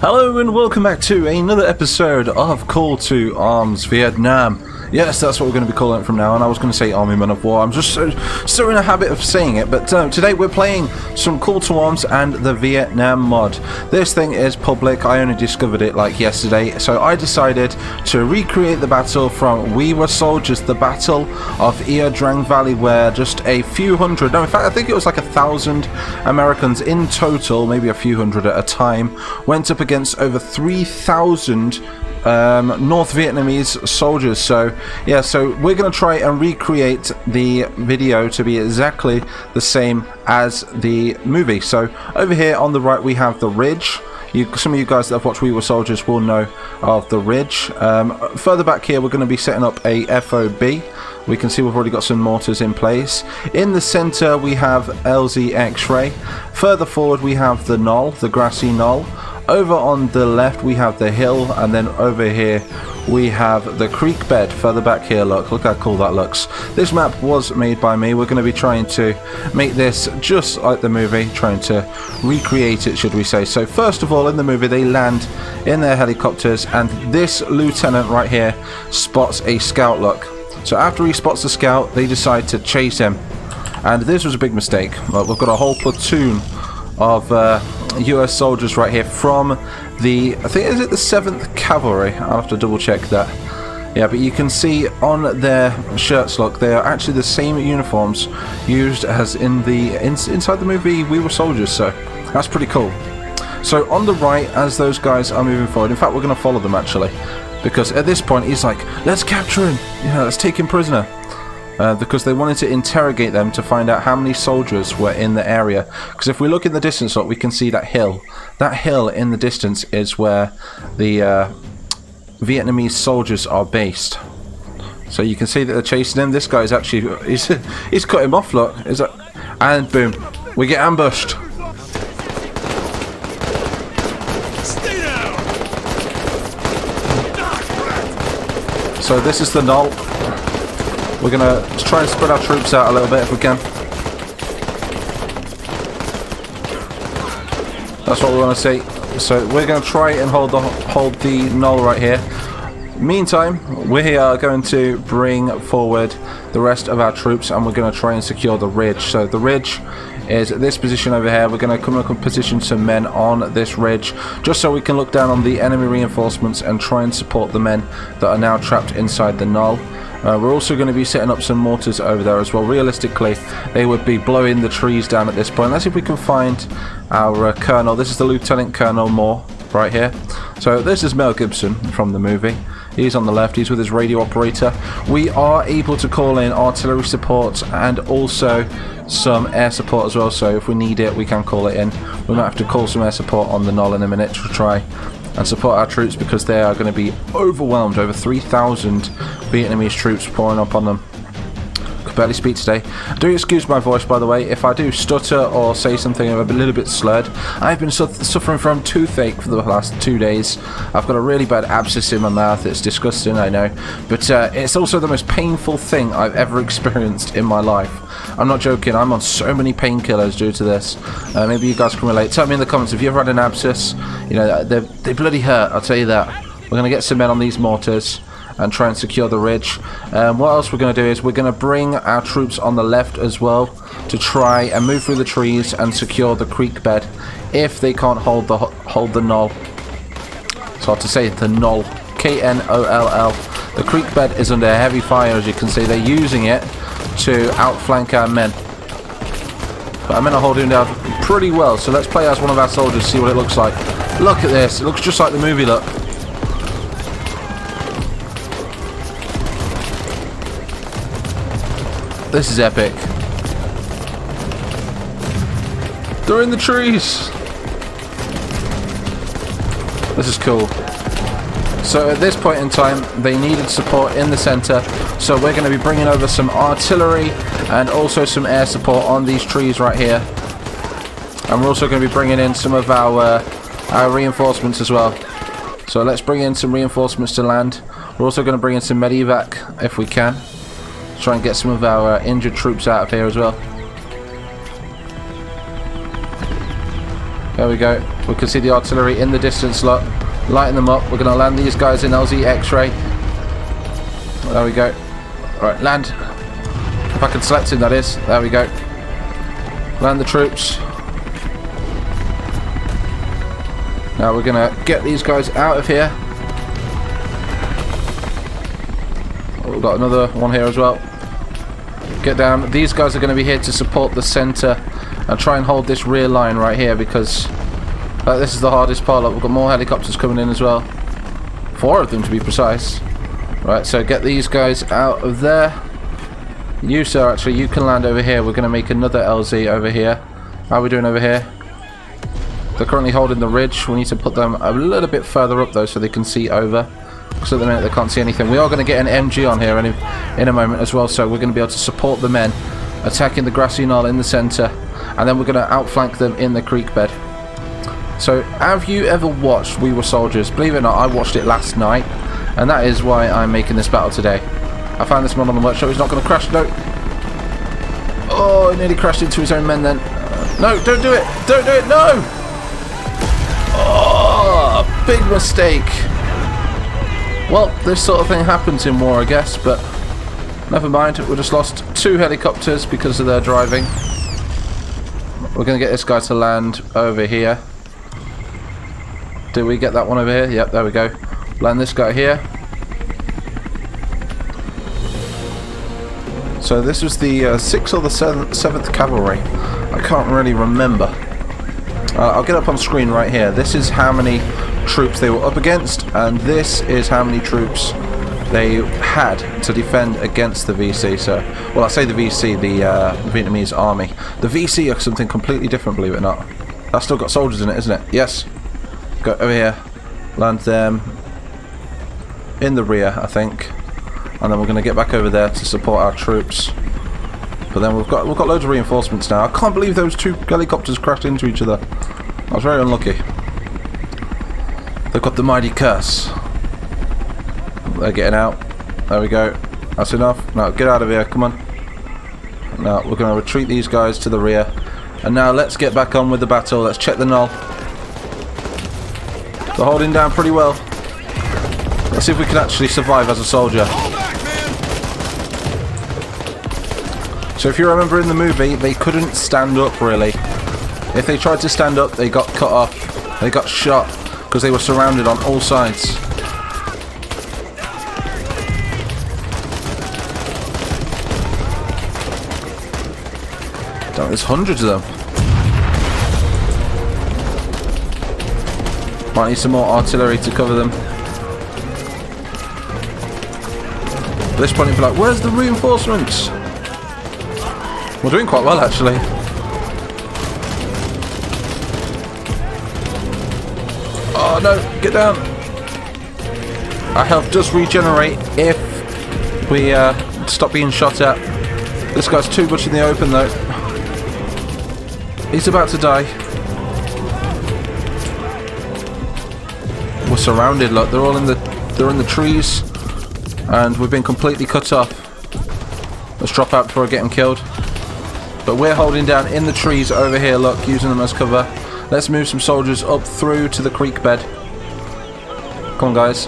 Hello and welcome back to another episode of Call to Arms Vietnam. Yes, that's what we're going to be calling it from now on. I was going to say Army Men of War. I'm just so in a habit of saying it. But today we're playing some Call to Arms and the Vietnam mod. This thing is public. I only discovered it like yesterday. So I decided to recreate the battle from We Were Soldiers, the Battle of Drang Valley, where just a few hundred, no, in fact I think it was like 1,000 Americans in total, maybe a few hundred at a time, went up against over 3,000 North Vietnamese soldiers. So yeah, so we're going to try and recreate the video to be exactly the same as the movie. So over here on the right we have the ridge. Some of you guys that have watched We Were Soldiers will know of the ridge. Further back here we're going to be setting up a FOB. We can see we've already got some mortars in place. In the center we have LZ X-ray. Further forward we have the knoll, the grassy knoll. Over on the left we have the hill, and then over here we have the creek bed. Further back here, look how cool that looks. This map was made by me. We're going to be trying to make this just like the movie, trying to recreate it, should we say. So first of all, in the movie they land in their helicopters, and this lieutenant right here spots a scout, look. So after he spots the scout, they decide to chase him, and this was a big mistake. Look, we've got a whole platoon of US soldiers right here from the, I think, is it the 7th Cavalry? I'll have to double check that. Yeah, but you can see on their shirts, look, they are actually the same uniforms used as in the inside the movie We Were Soldiers, so that's pretty cool. So on the right, as those guys are moving forward, in fact we're going to follow them actually, because at this point he's like, let's capture him, yeah, let's take him prisoner. Because they wanted to interrogate them to find out how many soldiers were in the area. Because if we look in the distance, look, we can see that hill. That hill in the distance is where the Vietnamese soldiers are based. So you can see that they're chasing him. This guy's actually, he's cut him off, look. And boom, we get ambushed. So this is the knoll. We're going to try and spread our troops out a little bit if we can. That's what we want to see. So we're going to try and hold the knoll right here. Meantime, we are going to bring forward the rest of our troops, and we're going to try and secure the ridge. So the ridge is this position over here. We're going to come up and position some men on this ridge, just so we can look down on the enemy reinforcements and try and support the men that are now trapped inside the knoll. We're also going to be setting up some mortars over there as well. Realistically, they would be blowing the trees down at this point. Let's see if we can find our colonel. This is the Lieutenant Colonel Moore right here. So this is Mel Gibson from the movie. He's on the left. He's with his radio operator. We are able to call in artillery support and also some air support as well. So if we need it, we can call it in. We might have to call some air support on the knoll in a minute to try and support our troops, because they are going to be overwhelmed. Over 3,000 Vietnamese troops pouring up on them. Could barely speak today. Do excuse my voice, by the way, if I do stutter or say something a little bit slurred. I've been suffering from toothache for the last 2 days. I've got a really bad abscess in my mouth. It's disgusting, I know, but it's also the most painful thing I've ever experienced in my life. I'm not joking, I'm on so many painkillers due to this. Maybe you guys can relate. Tell me in the comments if you ever had an abscess. You know, they bloody hurt, I'll tell you that. We're going to get some men on these mortars and try and secure the ridge. What else we're going to do is we're going to bring our troops on the left as well to try and move through the trees and secure the creek bed if they can't hold the knoll. It's hard to say, the knoll. K-N-O-L-L. The creek bed is under heavy fire, as you can see. They're using it to outflank our men. But our men are holding down pretty well, so let's play as one of our soldiers, see what it looks like. Look at this, it looks just like the movie, look. This is epic. They're in the trees. This is cool. So at this point in time, they needed support in the center, so we're going to be bringing over some artillery and also some air support on these trees right here. And we're also going to be bringing in some of our reinforcements as well. So let's bring in some reinforcements to land. We're also going to bring in some medevac if we can. Try and get some of our injured troops out of here as well. There we go. We can see the artillery in the distance. Look, lighting them up. We're going to land these guys in LZ X-ray. There we go. Alright, land. If I can select him, that is. There we go. Land the troops. Now we're going to get these guys out of here. Oh, we've got another one here as well. Get down. These guys are going to be here to support the centre and try and hold this rear line right here, because this is the hardest part. Look, we've got more helicopters coming in as well. 4 of them to be precise. Right, so get these guys out of there. You, sir, actually, you can land over here. We're going to make another LZ over here. How are we doing over here? They're currently holding the ridge. We need to put them a little bit further up, though, so they can see over. Because at the minute they can't see anything. We are going to get an MG on here in a moment as well, so we're going to be able to support the men attacking the grassy knoll in the centre. And then we're going to outflank them in the creek bed. So, have you ever watched We Were Soldiers? Believe it or not, I watched it last night. And that is why I'm making this battle today. I found this mod on the workshop. He's not going to crash. No. Oh, he nearly crashed into his own men then. No, don't do it. Don't do it. No. Oh, big mistake. Well, this sort of thing happens in war, I guess. But never mind. We just lost 2 helicopters because of their driving. We're going to get this guy to land over here. Did we get that one over here? Yep, there we go. Land this guy here. So this was the 6th or the 7th Cavalry. I can't really remember. I'll get up on screen right here. This is how many troops they were up against, and this is how many troops they had to defend against the VC. So, well, I say the VC, the Vietnamese army. The VC are something completely different, believe it or not. That's still got soldiers in it, isn't it? Yes. Go over here. Land them in the rear, I think. And then we're going to get back over there to support our troops. But then we've got loads of reinforcements now. I can't believe those 2 helicopters crashed into each other. I was very unlucky. They've got the mighty curse. They're getting out. There we go. That's enough. Now get out of here. Come on. Now we're going to retreat these guys to the rear. And now let's get back on with the battle. Let's check the knoll. They're holding down pretty well. Let's see if we can actually survive as a soldier. So if you remember in the movie, they couldn't stand up really. If they tried to stand up, they got cut off. They got shot because they were surrounded on all sides. Damn, there's hundreds of them. Might need some more artillery to cover them. At this point, you'd be like, where's the reinforcements? We're doing quite well, actually. Oh no, get down. Our health does regenerate if we stop being shot at. This guy's too much in the open, though. He's about to die. We're surrounded, look. They're all in the trees. And we've been completely cut off. Let's drop out before I get him killed. But we're holding down in the trees over here, look, using them as cover. Let's move some soldiers up through to the creek bed. Come on, guys.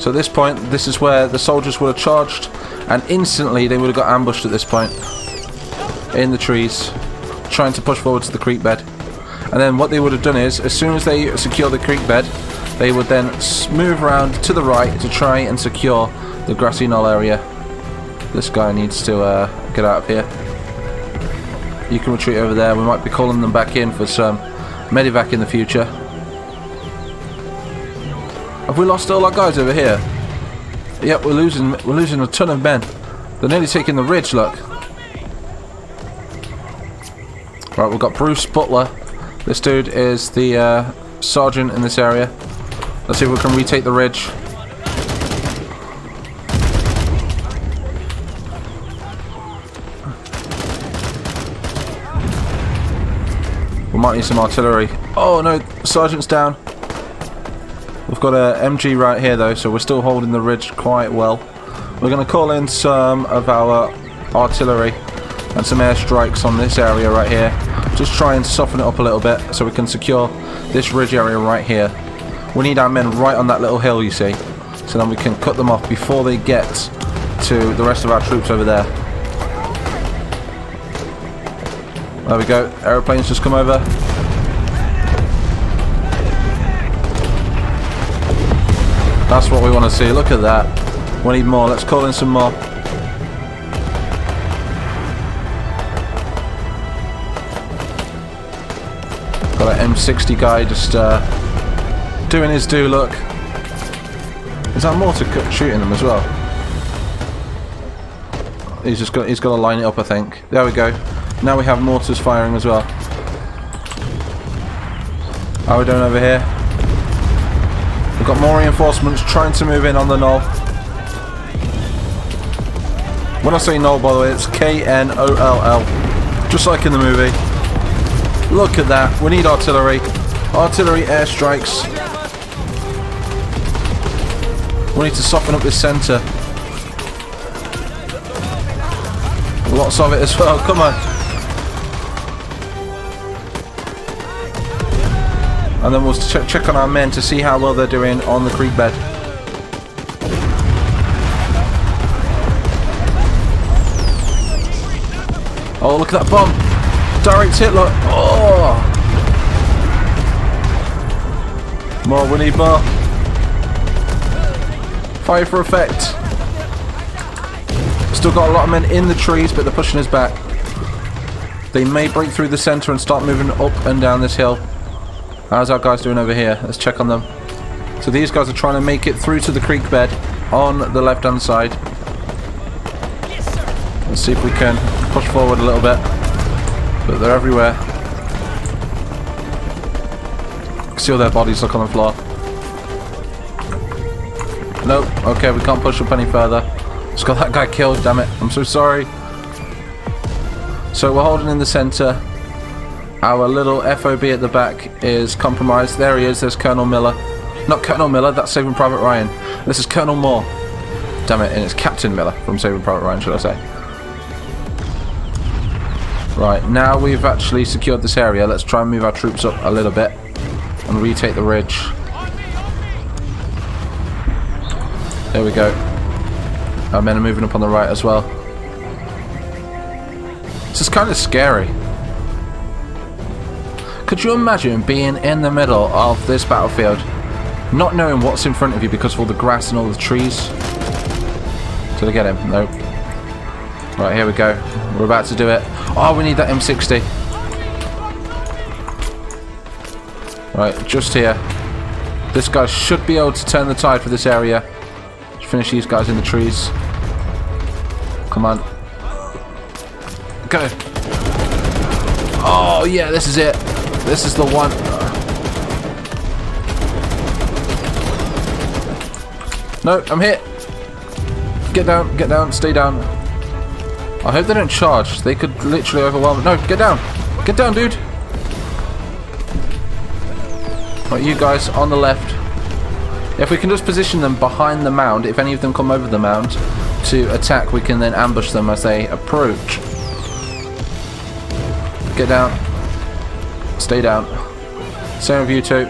So at this point, this is where the soldiers would have charged, and instantly they would have got ambushed at this point. In the trees, trying to push forward to the creek bed. And then what they would have done is, as soon as they secure the creek bed, they would then move around to the right to try and secure the grassy knoll area. This guy needs to get out of here. You can retreat over there. We might be calling them back in for some medevac in the future. Have we lost all our guys over here? Yep, we're losing a ton of men. They're nearly taking the ridge, look. Right, we've got Bruce Butler. This dude is the sergeant in this area. Let's see if we can retake the ridge. We might need some artillery. Oh no, sergeant's down. We've got a MG right here though, so we're still holding the ridge quite well. We're going to call in some of our artillery and some airstrikes on this area right here Just trying to soften it up a little bit so we can secure this ridge area right here. We need our men right on that little hill, you see, so then we can cut them off before they get to the rest of our troops over there. There we go. Aeroplanes just come over. That's what we want to see. Look at that. We need more. Let's call in some more. Got an M60 guy just doing his due. Look. Is that mortar shooting them as well? He's got to line it up, I think. There we go. Now we have mortars firing as well. How are we doing over here? We've got more reinforcements trying to move in on the knoll. When I say knoll, by the way, it's K-N-O-L-L. Just like in the movie. Look at that. We need artillery. Artillery airstrikes. We need to soften up this centre. Lots of it as well. Come on. And then we'll check on our men to see how well they're doing on the creek bed. Oh, look at that bomb! Direct hit, look! Oh! More, we need more. Fire for effect. Still got a lot of men in the trees, but they're pushing us back. They may break through the centre and start moving up and down this hill. How's our guys doing over here? Let's check on them. So these guys are trying to make it through to the creek bed on the left hand side. Let's see if we can push forward a little bit. But they're everywhere. See all their bodies look on the floor. Nope. Okay, we can't push up any further. Just got that guy killed, damn it. I'm so sorry. So we're holding in the centre. Our little FOB at the back is compromised. There he is, there's Colonel Miller. Not Colonel Miller, that's Saving Private Ryan. This is Colonel Moore. Damn it, and it's Captain Miller from Saving Private Ryan, should I say. Right, now we've actually secured this area, let's try and move our troops up a little bit and retake the ridge. There we go. Our men are moving up on the right as well. This is kind of scary. Could you imagine being in the middle of this battlefield, not knowing what's in front of you because of all the grass and all the trees? Did I get him? Nope. Right, here we go. We're about to do it. Oh, we need that M60. Right, just here. This guy should be able to turn the tide for this area. Let's finish these guys in the trees. Come on. Go. Oh, yeah, this is it. This is the one. No, I'm hit. Get down, stay down. I hope they don't charge. They could literally overwhelm. No, get down. Get down, dude. Right, you guys on the left. If we can just position them behind the mound, if any of them come over the mound to attack, we can then ambush them as they approach. Get down. Stay down. Same with you two.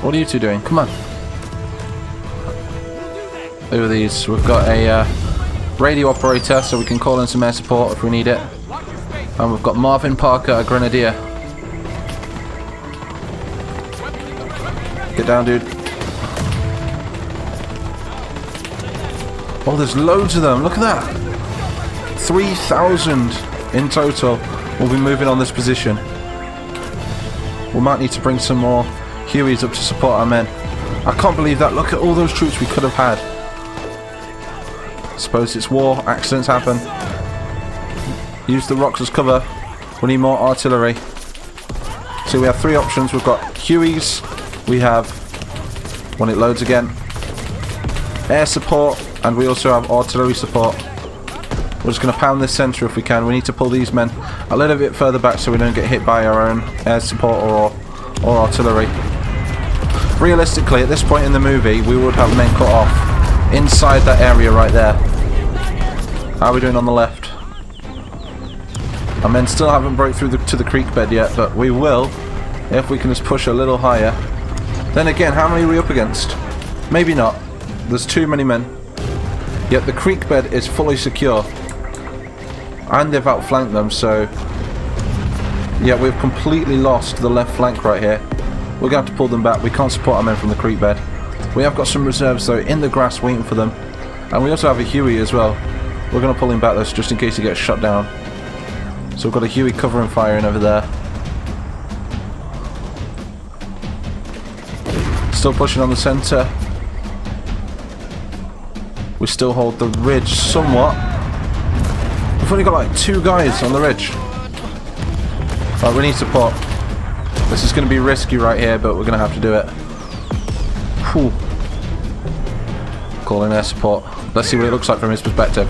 What are you two doing? Come on. Over these, we've got a radio operator, so we can call in some air support if we need it. And we've got Marvin Parker, a grenadier. Get down, dude. Oh, there's loads of them. Look at that. 3,000 in total. We'll be moving on this position. We might need to bring some more Hueys up to support our men. I can't believe that. Look at all those troops we could have had. I suppose it's war. Accidents happen. Use the rocks as cover. We need more artillery. So we have three options. We've got Hueys. We have, when it loads again, air support. And we also have artillery support. We're just going to pound this centre if we can. We need to pull these men a little bit further back so we don't get hit by our own air support or artillery. Realistically, at this point in the movie, we would have men cut off inside that area right there. How are we doing on the left? Our men still haven't broke through to the creek bed yet, but we will if we can just push a little higher. Then again, how many are we up against? Maybe not. There's too many men. Yet the creek bed is fully secure. And they've outflanked them, so... yeah, we've completely lost the left flank right here. We're going to have to pull them back. We can't support our men from the creek bed. We have got some reserves, though, in the grass waiting for them. And we also have a Huey as well. We're going to pull him back, though, just in case he gets shot down. So we've got a Huey covering firing over there. Still pushing on the centre. We still hold the ridge somewhat. We've only got like 2 guys on the ridge. Right, we need support. This is going to be risky right here, but we're going to have to do it. Whew. Calling air support. Let's see what it looks like from his perspective.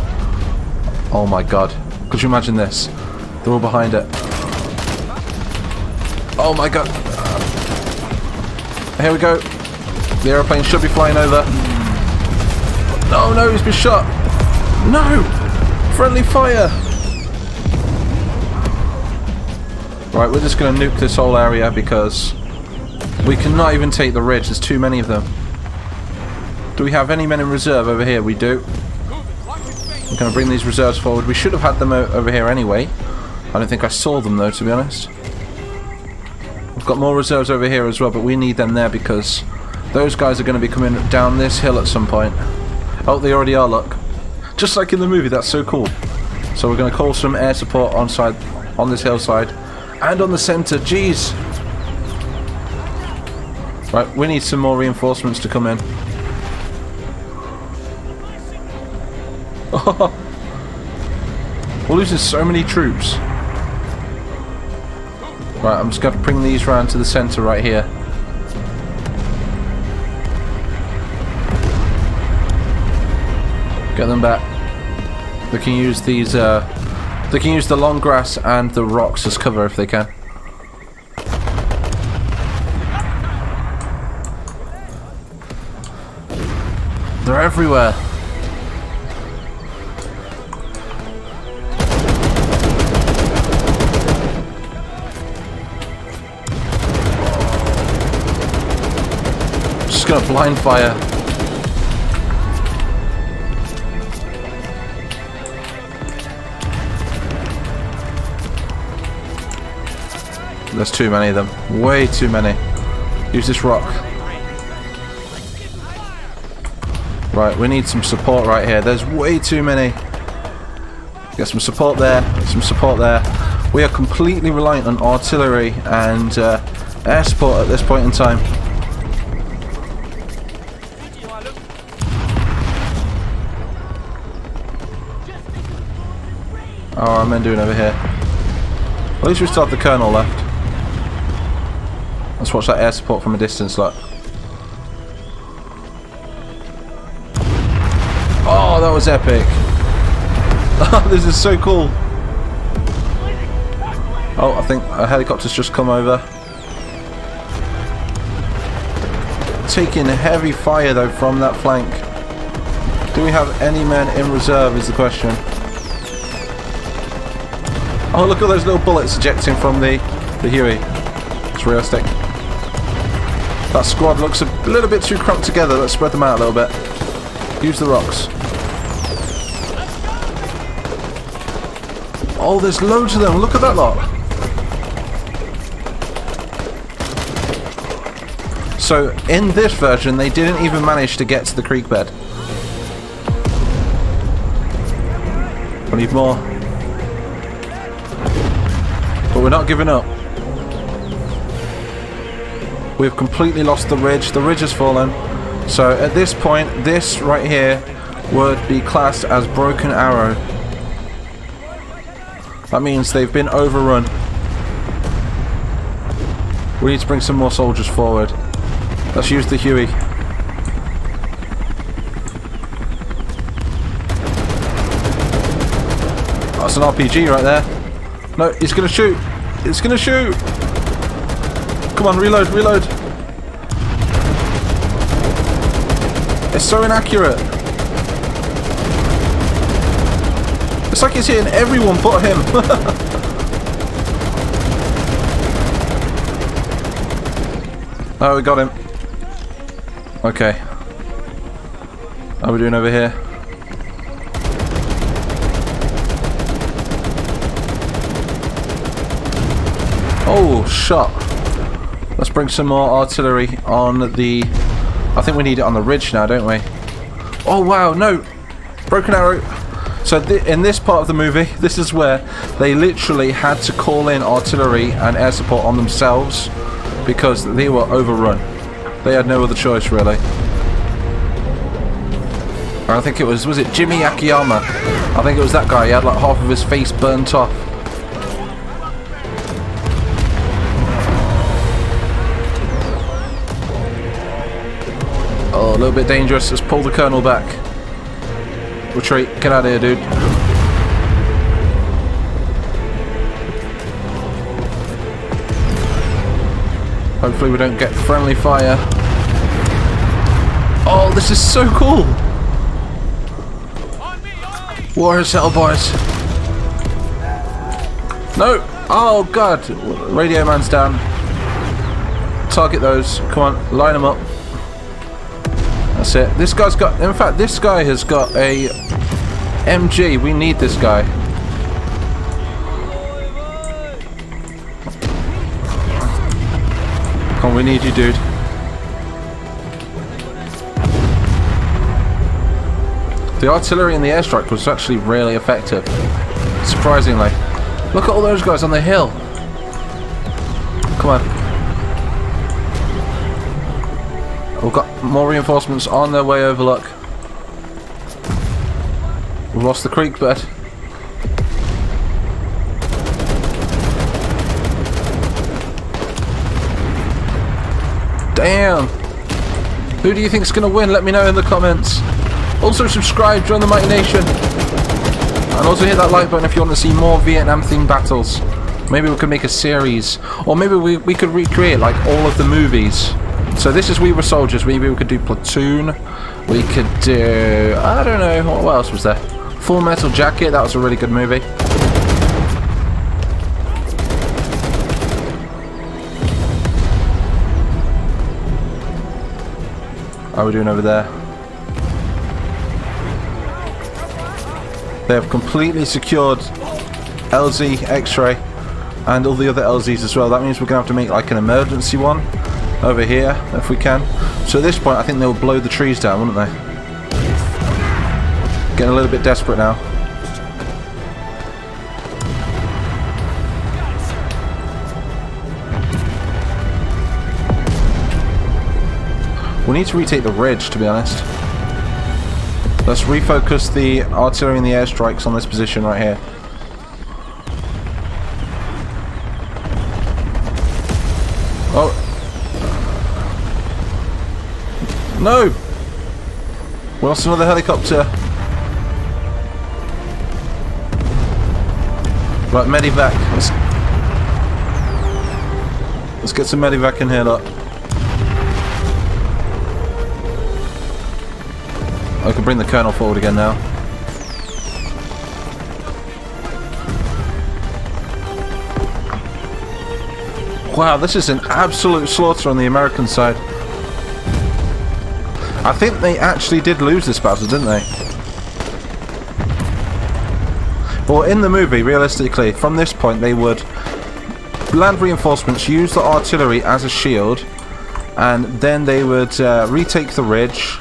Oh my god. Could you imagine this? They're all behind it. Oh my god. Here we go. The aeroplane should be flying over. No, no, he's been shot. No! Friendly fire! Right, we're just going to nuke this whole area because we cannot even take the ridge. There's too many of them. Do we have any men in reserve over here? We do. We're going to bring these reserves forward. We should have had them over here anyway. I don't think I saw them though, to be honest. We've got more reserves over here as well, but we need them there because those guys are going to be coming down this hill at some point. Oh, they already are, look. Just like in the movie, that's so cool. So we're going to call some air support on this hillside. And on the centre, jeez. Right, we need some more reinforcements to come in. We're losing so many troops. Right, I'm just going to bring these round to the centre right here. Get them back. They can use these, they can use the long grass and the rocks as cover if they can. They're everywhere. Just gonna blind fire. There's too many of them. Way too many. Use this rock. Right, we need some support right here. There's way too many. Get some support there. Some support there. We are completely reliant on artillery and air support at this point in time. How are our men doing over here? At least we still have the colonel left. Let's watch that air support from a distance, look. Oh, that was epic. This is so cool. Oh, I think a helicopter's just come over. Taking heavy fire though from that flank. Do we have any men in reserve is the question. Oh, look at those little bullets ejecting from the Huey. It's realistic. That squad looks a little bit too cramped together. Let's spread them out a little bit. Use the rocks. Oh, there's loads of them. Look at that lot. So, in this version, they didn't even manage to get to the creek bed. We need more. But we're not giving up. We've completely lost the ridge. The ridge has fallen. So at this point, this right here would be classed as Broken Arrow. That means they've been overrun. We need to bring some more soldiers forward. Let's use the Huey. That's an RPG right there. No, he's gonna shoot. It's gonna shoot. Come on, reload, reload. It's so inaccurate. It's like it's hitting everyone but him. Oh, we got him. Okay. How are we doing over here? Oh, shot. Let's bring some more artillery on the... I think we need it on the ridge now, don't we? Oh, wow, no. Broken arrow. So in this part of the movie, this is where they literally had to call in artillery and air support on themselves because they were overrun. They had no other choice, really. I think it was it Jimmy Akiyama? I think it was that guy. He had like half of his face burnt off. Oh, a little bit dangerous. Let's pull the colonel back. Retreat. Get out of here, dude. Hopefully we don't get friendly fire. Oh, this is so cool. War is settled, boys. No. Oh, God. Radio man's down. Target those. Come on. Line them up. That's it. This guy's got... In fact, this guy has got a MG. We need this guy. Come on, we need you, dude. The artillery in the airstrike was actually really effective. Surprisingly. Look at all those guys on the hill. Come on. We've got more reinforcements on their way over, look. We've lost the creek bed. Damn! Who do you think's gonna win? Let me know in the comments. Also subscribe, join the Mighty Nation. And also hit that like button if you want to see more Vietnam themed battles. Maybe we could make a series. Or maybe we could recreate like all of the movies. So this is We Were Soldiers. Maybe we could do Platoon. We could do... I don't know. What else was there? Full Metal Jacket. That was a really good movie. How are we doing over there? They have completely secured LZ, X-ray, and all the other LZs as well. That means we're going to have to make like an emergency one over here, if we can. So at this point, I think they'll blow the trees down, wouldn't they? Getting a little bit desperate now. We need to retake the ridge, to be honest. Let's refocus the artillery and the airstrikes on this position right here. Oh. No! We lost another helicopter. Right, medivac. Let's get some medivac in here, look. I can bring the colonel forward again now. Wow, this is an absolute slaughter on the American side. I think they actually did lose this battle, didn't they? Well, in the movie, realistically, from this point they would land reinforcements, use the artillery as a shield, and then they would retake the ridge.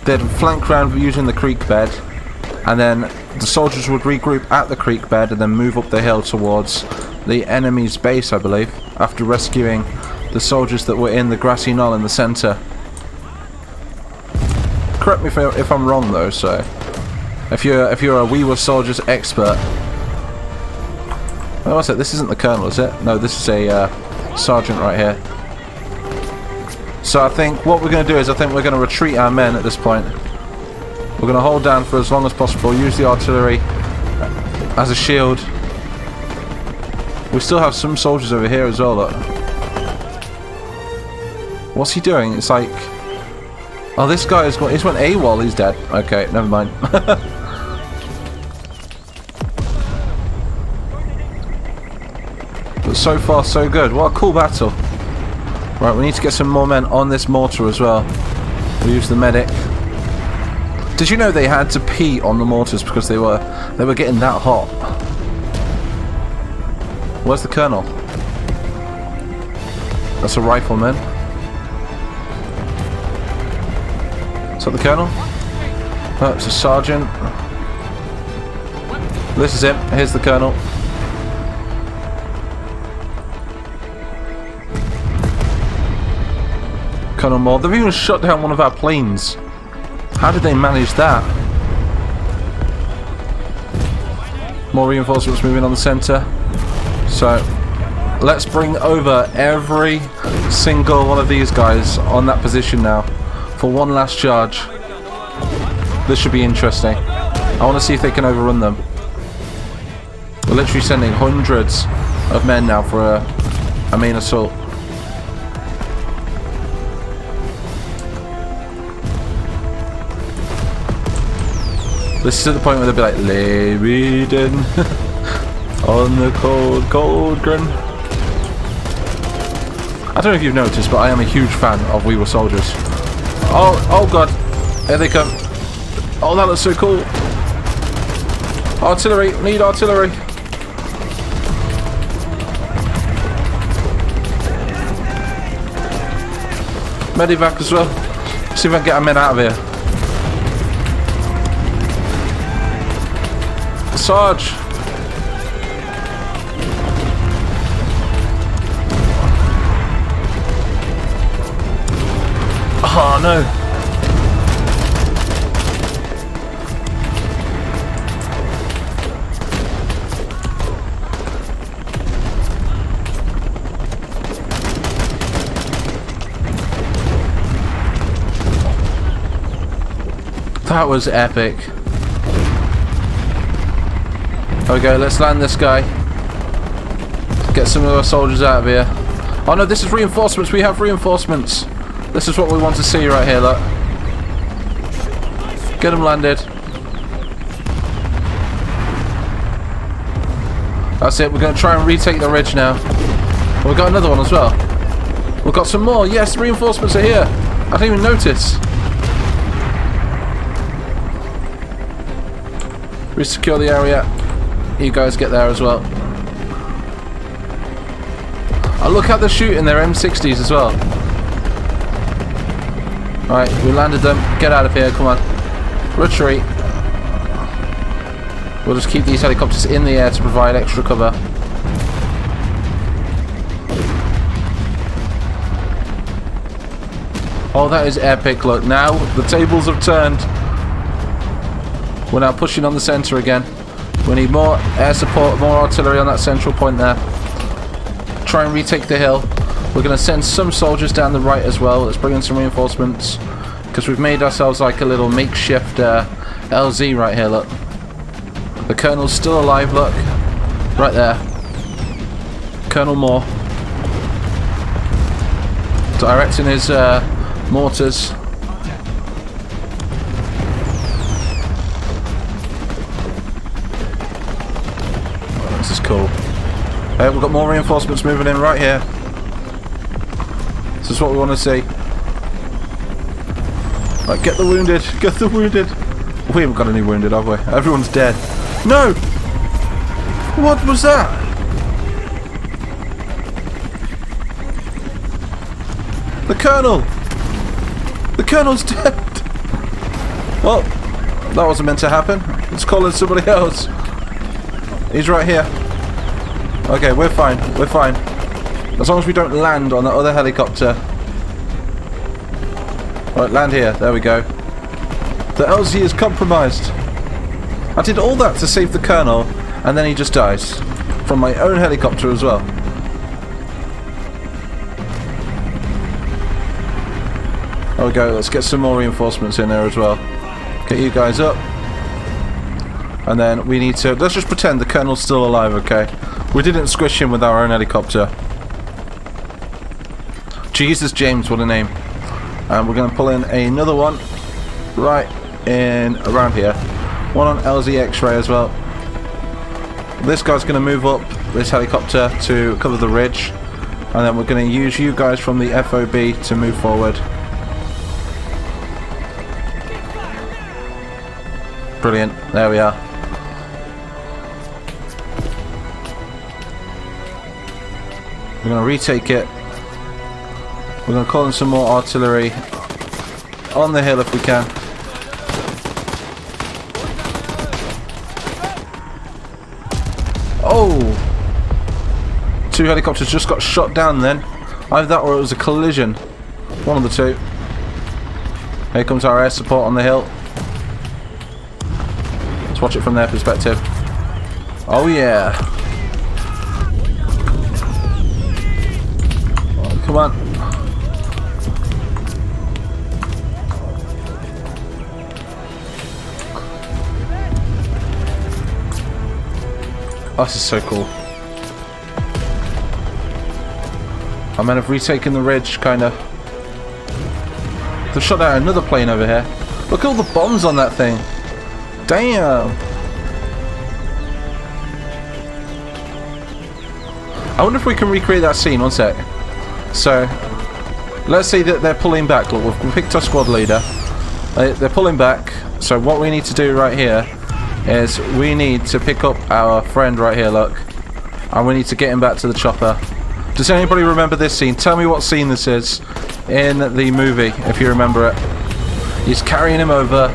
They'd flank round using the creek bed, and then the soldiers would regroup at the creek bed and then move up the hill towards the enemy's base, I believe, after rescuing the soldiers that were in the grassy knoll in the centre. Correct me if I'm wrong though, so if you're a We Were Soldiers expert. Oh, what's it? This isn't the colonel, is it? No, this is a sergeant right here. So I think what we're going to do is I think we're going to retreat our men at this point. We're going to hold down for as long as possible, use the artillery as a shield. We still have some soldiers over here as well, look. What's he doing? It's like... Oh, this guy he's went AWOL, he's dead. Okay, never mind. But so far so good. What a cool battle. Right, we need to get some more men on this mortar as well. We'll use the medic. Did you know they had to pee on the mortars because they were getting that hot? Where's the colonel? That's a rifleman. Is that the colonel? Oh, it's a sergeant. This is him. Here's the colonel. Colonel Moore. They've even shut down one of our planes. How did they manage that? More reinforcements moving on the centre. So, let's bring over every single one of these guys on that position now for one last charge. This should be interesting. I want to see if they can overrun them. We're literally sending hundreds of men now for a main assault. This is at the point where they'll be like, lay me down on the cold, cold ground. I don't know if you've noticed, but I am a huge fan of We Were Soldiers. Oh god, here they come. Oh, that looks so cool. Artillery, need artillery. Medivac as well. See if I can get a men out of here. Sarge. Oh no. That was epic. Okay, let's land this guy. Get some of our soldiers out of here. Oh no, this is reinforcements. We have reinforcements. This is what we want to see right here, look. Get them landed. That's it, we're going to try and retake the ridge now. We've got another one as well. We've got some more. Yes, reinforcements are here. I didn't even notice. We secure the area. You guys get there as well. Oh, look how they're shooting their M60s as well. Alright, we landed them. Get out of here, come on. Retreat. We'll just keep these helicopters in the air to provide extra cover. Oh, that is epic. Look, now the tables have turned. We're now pushing on the centre again. We need more air support, more artillery on that central point there. Try and retake the hill. We're going to send some soldiers down the right as well. Let's bring in some reinforcements. Because we've made ourselves like a little makeshift LZ right here, look. The Colonel's still alive, look. Right there. Colonel Moore. Directing his mortars. This is cool. We've got more reinforcements moving in right here. This is what we want to see. Right, get the wounded. Get the wounded. We haven't got any wounded, have we? Everyone's dead. No! What was that? The Colonel! The Colonel's dead! Well, that wasn't meant to happen. Let's call in somebody else. He's right here. Okay, we're fine. We're fine. As long as we don't land on the other helicopter. Right, land here. There we go. The LZ is compromised. I did all that to save the Colonel, and then he just dies. From my own helicopter as well. There we go. Let's get some more reinforcements in there as well. Get you guys up. And then we need to... Let's just pretend the Colonel's still alive, okay? We didn't squish him with our own helicopter. Jesus James, what a name. And we're going to pull in another one. Right in around here. One on LZ X-ray as well. This guy's going to move up this helicopter to cover the ridge. And then we're going to use you guys from the FOB to move forward. Brilliant. There we are. We're going to retake it. We're going to call in some more artillery on the hill if we can. Oh! 2 helicopters just got shot down then. Either that or it was a collision. One of the two. Here comes our air support on the hill. Let's watch it from their perspective. Oh yeah. Oh, come on. Oh, this is so cool. I might have retaken the ridge, kinda. They've shot down another plane over here. Look at all the bombs on that thing. Damn. I wonder if we can recreate that scene. One sec. So, let's say that they're pulling back. Look, we've picked our squad leader. They're pulling back. So what we need to do right here is we need to pick up our friend right here, look. And we need to get him back to the chopper. Does anybody remember this scene? Tell me what scene this is in the movie, if you remember it. He's carrying him over.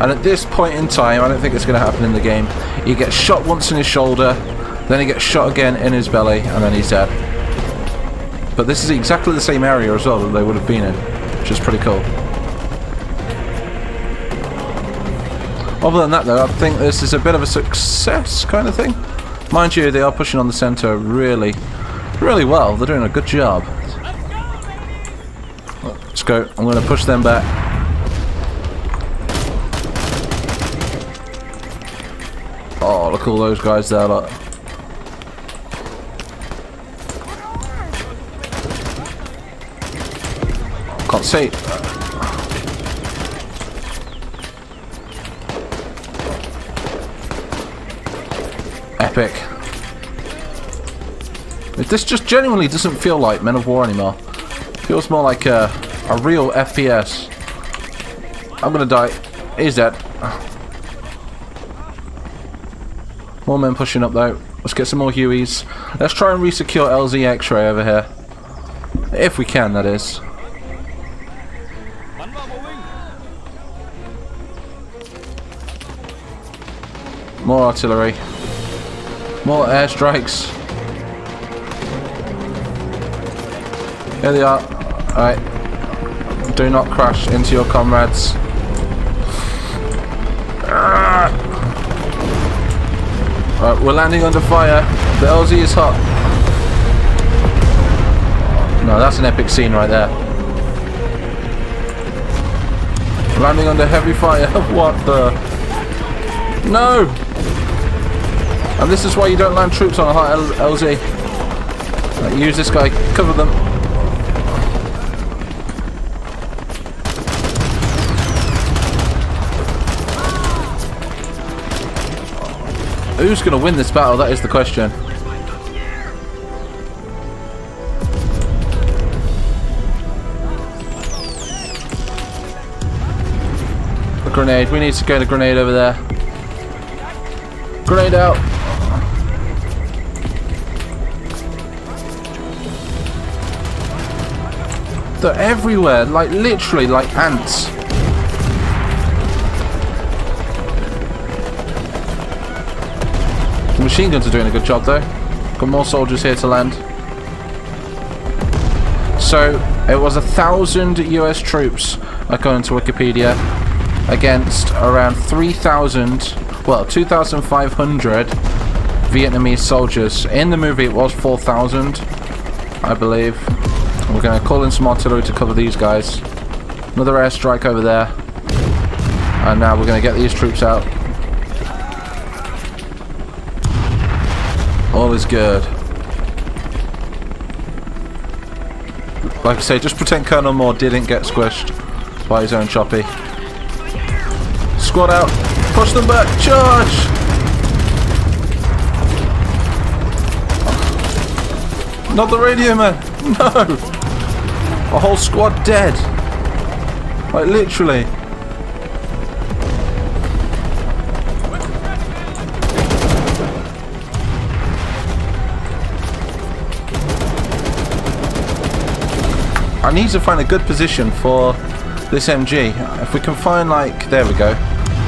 And at this point in time, I don't think it's going to happen in the game, he gets shot once in his shoulder, then he gets shot again in his belly, and then he's dead. But this is exactly the same area as well that they would have been in, which is pretty cool. Other than that though, I think this is a bit of a success kind of thing. Mind you, they are pushing on the centre really well. They're doing a good job. Let's go. I'm going to push them back. Oh, look at all those guys there, look. Can't see. Epic. This just genuinely doesn't feel like Men of War anymore. It feels more like a real FPS. I'm gonna die. He's dead. More men pushing up though. Let's get some more Hueys. Let's try and re-secure LZ X-ray over here. If we can, that is. More artillery. More airstrikes. Here they are. Alright. Do not crash into your comrades. Right, we're landing under fire. The LZ is hot. No, that's an epic scene right there. Landing under heavy fire. What the? No! And this is why you don't land troops on a hot LZ. Right, use this guy. Cover them. Who's going to win this battle? That is the question. A grenade. We need to get a grenade over there. Grenade out. They're everywhere. Like, literally, like ants. The machine guns are doing a good job though. Got more soldiers here to land. So it was 1,000 US troops, according to Wikipedia, against around 3,000, well 2,500 Vietnamese soldiers. In the movie it was 4,000, I believe. We're going to call in some artillery to cover these guys. Another airstrike over there. And now we're going to get these troops out. All is good. Like I say, just pretend Colonel Moore didn't get squished by his own choppy. Squad out. Push them back. Charge! Not the radio man! No! A whole squad dead! Like, literally. I need to find a good position for this MG. If we can find, like, there we go.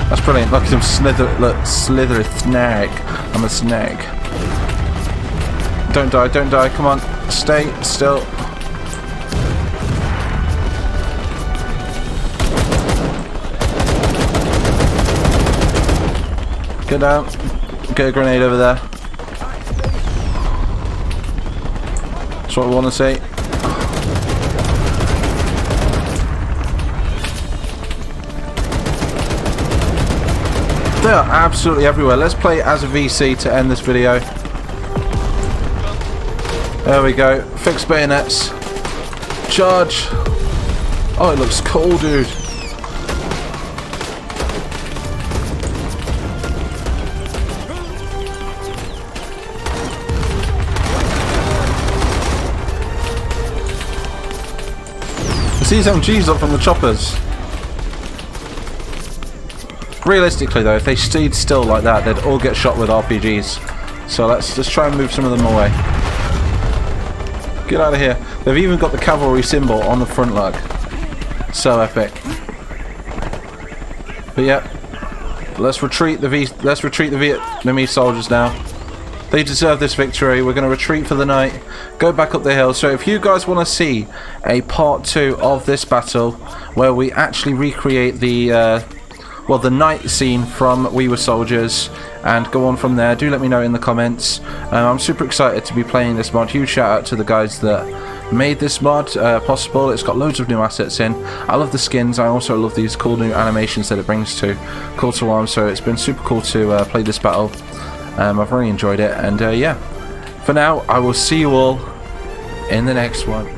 That's brilliant. Look at him slither snag. I'm a snag. Don't die, don't die. Come on. Stay still. Get down. Get a grenade over there. That's what we want to see. They are absolutely everywhere. Let's play as a VC to end this video. There we go. Fixed bayonets. Charge. Oh, it looks cool, dude. These MGs up from the choppers. Realistically though, if they stayed still like that, they'd all get shot with RPGs. So let's just try and move some of them away. Get out of here. They've even got the cavalry symbol on the front lug. So epic. But yeah, let's retreat the Vietnamese soldiers now. They deserve this victory. We're going to retreat for the night, go back up the hill. So if you guys want to see a part 2 of this battle, where we actually recreate the the night scene from We Were Soldiers and go on from there, do let me know in the comments. I'm super excited to be playing this mod. Huge shout out to the guys that made this mod possible. It's got loads of new assets in. I love the skins. I also love these cool new animations that it brings to Call to Arms. So it's been super cool to play this battle. I've really enjoyed it, and yeah, for now I will see you all in the next one.